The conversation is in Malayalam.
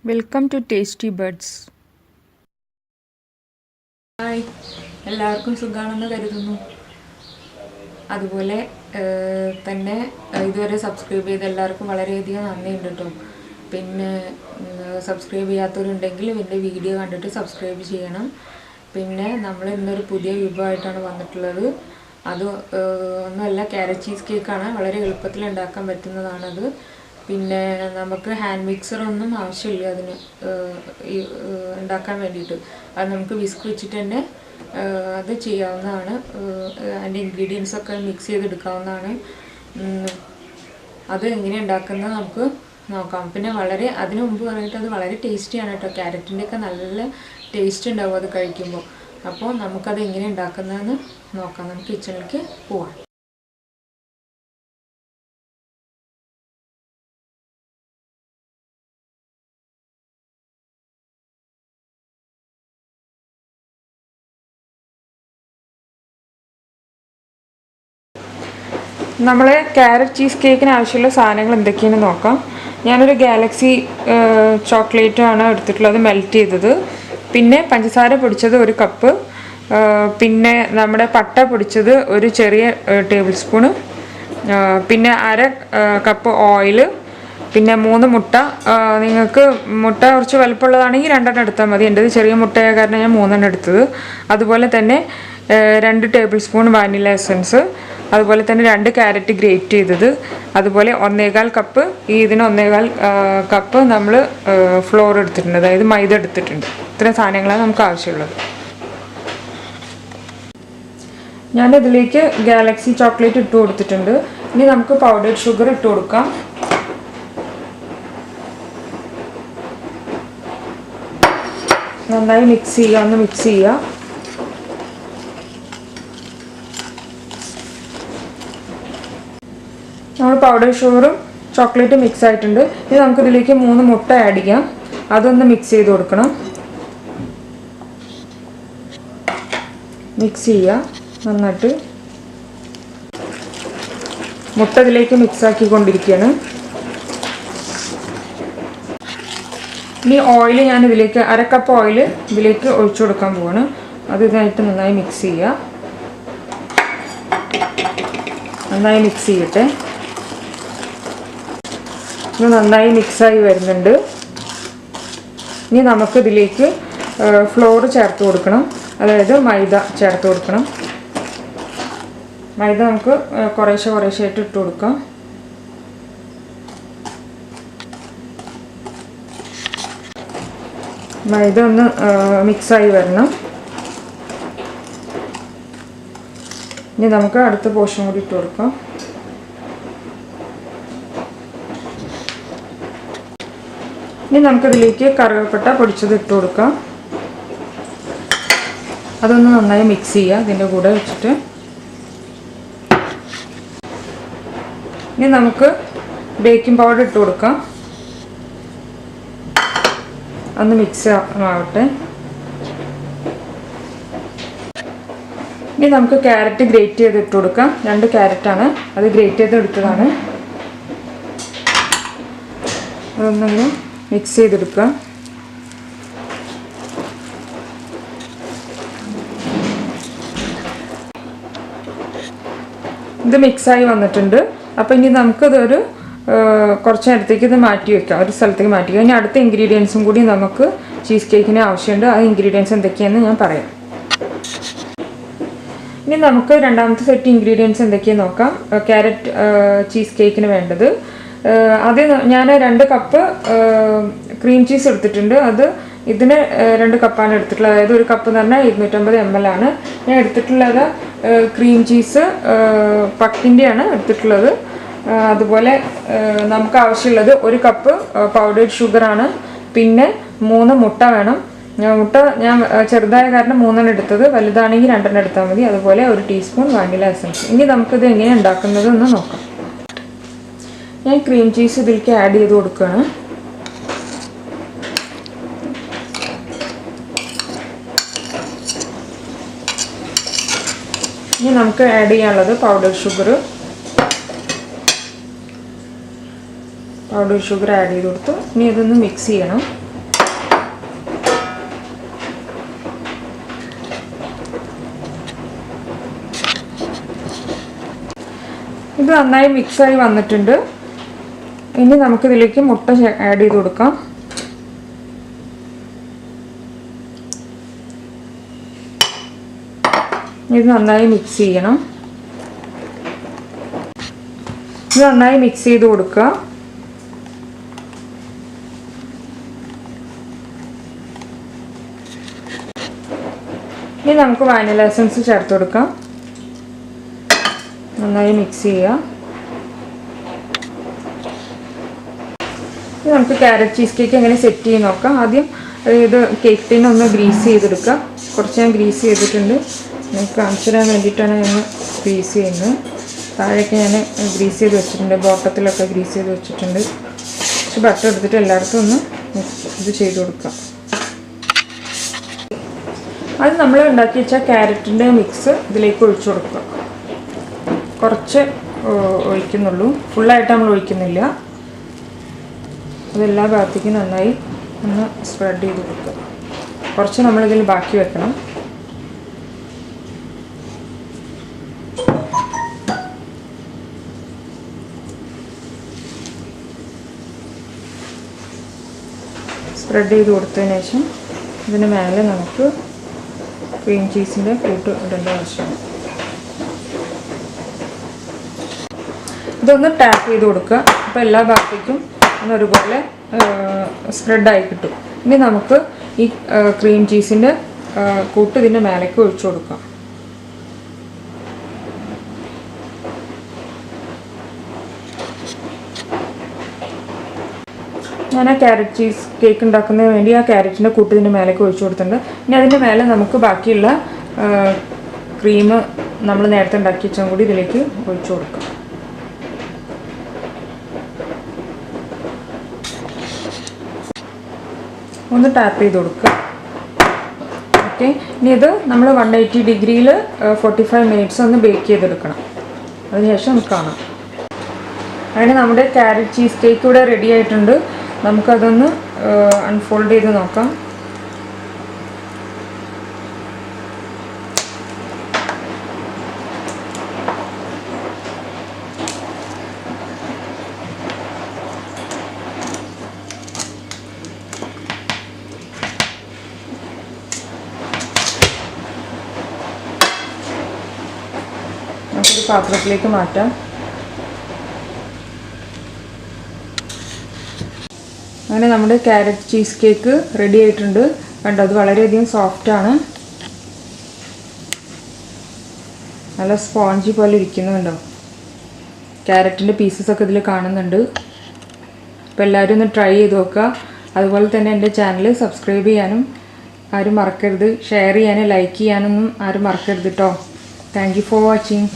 Welcome to Tastybuds. Hi, എല്ലാവർക്കും സുഖാണെന്ന് കരുതുന്നു. അതുപോലെ തന്നെ ഇതുവരെ സബ്സ്ക്രൈബ് ചെയ്ത എല്ലാവർക്കും വളരെയധികം നന്ദിയുണ്ട് കേട്ടോ. പിന്നെ സബ്സ്ക്രൈബ് ചെയ്യാത്തവരുണ്ടെങ്കിൽ എൻ്റെ വീഡിയോ കണ്ടിട്ട് സബ്സ്ക്രൈബ് ചെയ്യണം. പിന്നെ നമ്മൾ ഇന്നൊരു പുതിയ വിഭവമായിട്ടാണ് വന്നിട്ടുള്ളത്. അത് ഒന്നുമല്ല, ക്യാരറ്റ് ചീസ് കേക്കാണ്. വളരെ എളുപ്പത്തിൽ ഉണ്ടാക്കാൻ പറ്റുന്നതാണത്. പിന്നെ നമുക്ക് ഹാൻഡ് മിക്സറൊന്നും ആവശ്യമില്ല അതിന് ഉണ്ടാക്കാൻ വേണ്ടിയിട്ട്. അത് നമുക്ക് വിസ്ക് വെച്ചിട്ട് തന്നെ അത് ചെയ്യാവുന്നതാണ്. അതിൻ്റെ ഇൻഗ്രീഡിയൻസൊക്കെ മിക്സ് ചെയ്തെടുക്കാവുന്നതാണ്. അത് എങ്ങനെ ഉണ്ടാക്കുന്നത് നമുക്ക് നോക്കാം. പിന്നെ അതിനു മുമ്പ് പറഞ്ഞിട്ട് അത് വളരെ ടേസ്റ്റിയാണ് കേട്ടോ. ക്യാരറ്റിൻ്റെയൊക്കെ നല്ല ടേസ്റ്റ് ഉണ്ടാവും അത് കഴിക്കുമ്പോൾ. അപ്പോൾ നമുക്കത് എങ്ങനെ ഉണ്ടാക്കുന്നതെന്ന് നോക്കാം. നമുക്ക് കിച്ചണിലേക്ക് പോവാം. നമ്മൾ ക്യാരറ്റ് ചീസ് കേക്കിന് ആവശ്യമുള്ള സാധനങ്ങൾ എന്തൊക്കെയാണെന്ന് നോക്കാം. ഞാനൊരു ഗാലക്സി ചോക്ലേറ്റാണ് എടുത്തിട്ടുള്ളത്, മെൽറ്റ് ചെയ്തത്. പിന്നെ പഞ്ചസാര പൊടിച്ചത് 1 കപ്പ്. പിന്നെ നമ്മുടെ പട്ട പൊടിച്ചത് ഒരു ചെറിയ ടേബിൾ സ്പൂണ്. പിന്നെ 1/2 കപ്പ് ഓയിൽ. പിന്നെ 3 മുട്ട. നിങ്ങൾക്ക് മുട്ട കുറച്ച് വലുപ്പമുള്ളതാണെങ്കിൽ 2 എടുത്താൽ മതി. എൻ്റെത് ചെറിയ മുട്ടയായ കാരണം ഞാൻ 3 എടുത്തത്. അതുപോലെ തന്നെ 2 ടേബിൾ സ്പൂൺ വാനില എസൻസ്. അതുപോലെ തന്നെ 2 ക്യാരറ്റ് ഗ്രേറ്റ് ചെയ്തത്. അതുപോലെ 1.25 കപ്പ്, ഇതിന് 1.25 കപ്പ് നമ്മൾ ഫ്ലോർ എടുത്തിട്ടുണ്ട്, അതായത് മൈദ എടുത്തിട്ടുണ്ട്. ഇത്രയും സാധനങ്ങളാണ് നമുക്ക് ആവശ്യമുള്ളത്. ഞാനിതിലേക്ക് ഗാലക്സി ചോക്ലേറ്റ് ഇട്ട് കൊടുത്തിട്ടുണ്ട്. ഇനി നമുക്ക് പൗഡർഡ് ഷുഗർ ഇട്ട് കൊടുക്കാം. നന്നായി മിക്സ് ചെയ്യുക. നമ്മൾ പൗഡർ ഷുഗറും ചോക്ലേറ്റും മിക്സ് ആയിട്ടുണ്ട്. ഇനി നമുക്കിതിലേക്ക് 3 മുട്ട ആഡ് ചെയ്യാം. അതൊന്ന് മിക്സ് ചെയ്ത് കൊടുക്കണം. മിക്സ് ചെയ്യുക നന്നായിട്ട്. മുട്ട ഇതിലേക്ക് മിക്സ് ആക്കിക്കൊണ്ടിരിക്കുകയാണ്. ഇനി ഓയിൽ ഞാൻ ഇതിലേക്ക് 1/2 കപ്പ് ഓയിൽ ഇതിലേക്ക് ഒഴിച്ചു കൊടുക്കാൻ പോവാണ്. അത് ഇതായിട്ട് നന്നായി മിക്സ് ചെയ്യുക. നന്നായി മിക്സ് ചെയ്യട്ടെ. ഇത് നന്നായി മിക്സായി വരുന്നുണ്ട്. ഇനി നമുക്കിതിലേക്ക് ഫ്ലോർ ചേർത്ത് കൊടുക്കണം, അതായത് മൈദ ചേർത്ത് കൊടുക്കണം. മൈദ നമുക്ക് കുറേശ്ശായിട്ട് ഇട്ട് കൊടുക്കാം. മൈദ ഒന്ന് മിക്സായി വരണം. ഇനി നമുക്ക് അടുത്ത പോർഷൻ കൂടി ഇട്ട് കൊടുക്കാം. ഇനി നമുക്കിതിലേക്ക് കറുവപ്പട്ട പൊടിച്ചത് ഇട്ട് കൊടുക്കാം. അതൊന്ന് നന്നായി മിക്സ് ചെയ്യുക ഇതിൻ്റെ കൂടെ വെച്ചിട്ട്. ഇനി നമുക്ക് ബേക്കിംഗ് പൗഡർ ഇട്ട് കൊടുക്കാം. ഒന്ന് മിക്സ് ആവട്ടെ. ഇനി നമുക്ക് ക്യാരറ്റ് ഗ്രേറ്റ് ചെയ്ത് ഇട്ട് കൊടുക്കാം. 2 ക്യാരറ്റാണ്, അത് ഗ്രേറ്റ് ചെയ്ത് എടുത്തതാണ്. അതൊന്നങ്ങനെ മിക്സ് ചെയ്തെടുക്കുക. ഇത് മിക്സായി വന്നിട്ടുണ്ട്. അപ്പോൾ ഇനി നമുക്കിതൊരു കുറച്ച് നേരത്തേക്ക് ഇത് മാറ്റി വയ്ക്കാം, ഒരു സ്ഥലത്തേക്ക് മാറ്റി വയ്ക്കാം. ഇനി അടുത്ത ഇൻഗ്രീഡിയൻസും കൂടി നമുക്ക് ചീസ് കേക്കിന് ആവശ്യമുണ്ട്. ആ ഇൻഗ്രീഡിയൻസ് എന്തൊക്കെയാണെന്ന് ഞാൻ പറയാം. ഇനി നമുക്ക് രണ്ടാമത്തെ സെറ്റ് ഇൻഗ്രീഡിയൻസ് എന്തൊക്കെയാണെന്ന് നോക്കാം. ക്യാരറ്റ് ചീസ് കേക്കിന് വേണ്ടത് അത് ഞാൻ 2 കപ്പ് ക്രീം ചീസ് എടുത്തിട്ടുണ്ട്. ഇതിന് 2 കപ്പാണ് എടുത്തിട്ടുള്ളത്. അതായത് 1 കപ്പ് എന്ന് പറഞ്ഞാൽ 250 ml ആണ് ഞാൻ എടുത്തിട്ടുള്ളത്. ക്രീം ചീസ് പക്കിൻ്റെയാണ് എടുത്തിട്ടുള്ളത്. അതുപോലെ നമുക്ക് ആവശ്യമുള്ളത് 1 കപ്പ് പൗഡേർഡ് ഷുഗറാണ്. പിന്നെ 3 മുട്ട വേണം. മുട്ട ഞാൻ ചെറുതായ കാരണം 3 എടുത്തത്, വലുതാണെങ്കിൽ 2 എടുത്താൽ മതി. അതുപോലെ 1 ടീസ്പൂൺ വാനില എസൻസ്. ഇനി നമുക്കിത് എങ്ങനെ ഉണ്ടാക്കുന്നത് എന്ന് നോക്കാം. ഞാൻ ക്രീം ചീസ് ഇതിലേക്ക് ആഡ് ചെയ്ത് കൊടുക്കുകയാണ്. ഇനി നമുക്ക് ആഡ് ചെയ്യാനുള്ളത് പൗഡർ ഷുഗർ ആഡ് ചെയ്ത് കൊടുത്തു. ഇനി ഇതൊന്ന് മിക്സ് ചെയ്യണം. ഇത് നന്നായി മിക്സായി വന്നിട്ടുണ്ട്. ഇനി നമുക്കിതിലേക്ക് മുട്ട ആഡ് ചെയ്ത് കൊടുക്കാം. ഇത് നന്നായി മിക്സ് ചെയ്യണം. ഇത് നന്നായി മിക്സ് ചെയ്ത് കൊടുക്കുക. ഇനി നമുക്ക് വാനില എസൻസ് ചേർത്ത് കൊടുക്കാം. നന്നായി മിക്സ് ചെയ്യുക. ഇനി നമുക്ക് ക്യാരറ്റ് ചീസ് കേക്ക് എങ്ങനെ സെറ്റ് ചെയ്ത് നോക്കാം. ആദ്യം ഇത് കേക്ക് ടിൻ ഒന്ന് ഗ്രീസ് ചെയ്തെടുക്കുക. കുറച്ച് ഞാൻ ഗ്രീസ് ചെയ്തിട്ടുണ്ട്. നിങ്ങൾക്ക് കാണിച്ചു തരാൻ വേണ്ടിയിട്ടാണ് ഞാൻ ഗ്രീസ് ചെയ്യുന്നത്. താഴെയൊക്കെ ഞാൻ ഗ്രീസ് ചെയ്ത് വെച്ചിട്ടുണ്ട്, ബോട്ടത്തിലൊക്കെ ഗ്രീസ് ചെയ്ത് വെച്ചിട്ടുണ്ട്. കുറച്ച് ബട്ടർ എടുത്തിട്ട് എല്ലായിടത്തും ഒന്ന് ഇത് ചെയ്ത് കൊടുക്കാം. അത് നമ്മൾ ഉണ്ടാക്കി വെച്ച ക്യാരറ്റിൻ്റെ മിക്സ് ഇതിലേക്ക് ഒഴിച്ചു കൊടുക്കുക. കുറച്ച് ഒഴിക്കുന്നുള്ളൂ, ഫുള്ളായിട്ട് നമ്മൾ ഒഴിക്കുന്നില്ല. അതെല്ലാ ഭാഗത്തേക്കും നന്നായി ഒന്ന് സ്പ്രെഡ് ചെയ്ത് കൊടുക്കുക. കുറച്ച് നമ്മളിതിൽ ബാക്കി വെക്കണം. സ്പ്രെഡ് ചെയ്ത് കൊടുത്തതിന് ശേഷം ഇതിന് മേലെ നമുക്ക് ക്രീം ചീസിൻ്റെ കൂട്ട് ഇടേണ്ട ആവശ്യമാണ്. ഇതൊന്ന് ടാപ്പ് ചെയ്ത് കൊടുക്കുക. അപ്പോൾ എല്ലാ ഭാഗത്തേക്കും ഒന്നൊരുപോലെ സ്പ്രെഡായി കിട്ടും. ഇനി നമുക്ക് ഈ ക്രീം ചീസിൻ്റെ കൂട്ട് ഇതിൻ്റെ മേലേക്ക് ഒഴിച്ചു കൊടുക്കാം. ഞാൻ ആ ക്യാരറ്റ് ചീസ് കേക്ക് ഉണ്ടാക്കുന്നതിന് വേണ്ടി ആ ക്യാരറ്റിൻ്റെ കൂട്ട് ഇതിൻ്റെ മേലേക്ക് ഒഴിച്ചു കൊടുത്തിട്ടുണ്ട്. ഇനി അതിൻ്റെ മേലെ നമുക്ക് ബാക്കിയുള്ള ക്രീം നമ്മൾ നേരത്തെ ഉണ്ടാക്കി വെച്ചാൽ കൂടി ഇതിലേക്ക് ഒഴിച്ചു കൊടുക്കാം. ഒന്ന് ടാപ്പ് ചെയ്ത് കൊടുക്കുക. ഓക്കെ, ഇനി ഇത് നമ്മൾ 180 ഡിഗ്രിയിൽ 45 മിനിറ്റ്സ് ഒന്ന് ബേക്ക് ചെയ്തെടുക്കണം. അതിനുശേഷം നമുക്ക് കാണാം. അങ്ങനെ നമ്മുടെ ക്യാരറ്റ് ചീസ് കേക്ക് ഇവിടെ റെഡി ആയിട്ടുണ്ട്. നമുക്കതൊന്ന് അൺഫോൾഡ് ചെയ്ത് നോക്കാം. നമുക്കൊരു പാത്രത്തിലേക്ക് മാറ്റാം. അങ്ങനെ നമ്മുടെ ക്യാരറ്റ് ചീസ് കേക്ക് റെഡി ആയിട്ടുണ്ട്. കണ്ടോ, അത് വളരെയധികം സോഫ്റ്റാണ്. നല്ല സ്പോഞ്ചി പോലെ ഇരിക്കുന്നുണ്ടോ. ക്യാരറ്റിൻ്റെ പീസസൊക്കെ ഇതിൽ കാണുന്നുണ്ട്. അപ്പോൾ എല്ലാവരും ഒന്ന് ട്രൈ ചെയ്ത് നോക്കുക. അതുപോലെ തന്നെ എൻ്റെ ചാനൽ സബ്സ്ക്രൈബ് ചെയ്യാനും ആരും മറക്കരുത്. ഷെയർ ചെയ്യാനും ലൈക്ക് ചെയ്യാനൊന്നും ആരും മറക്കരുത് കേട്ടോ. Thank you for watching.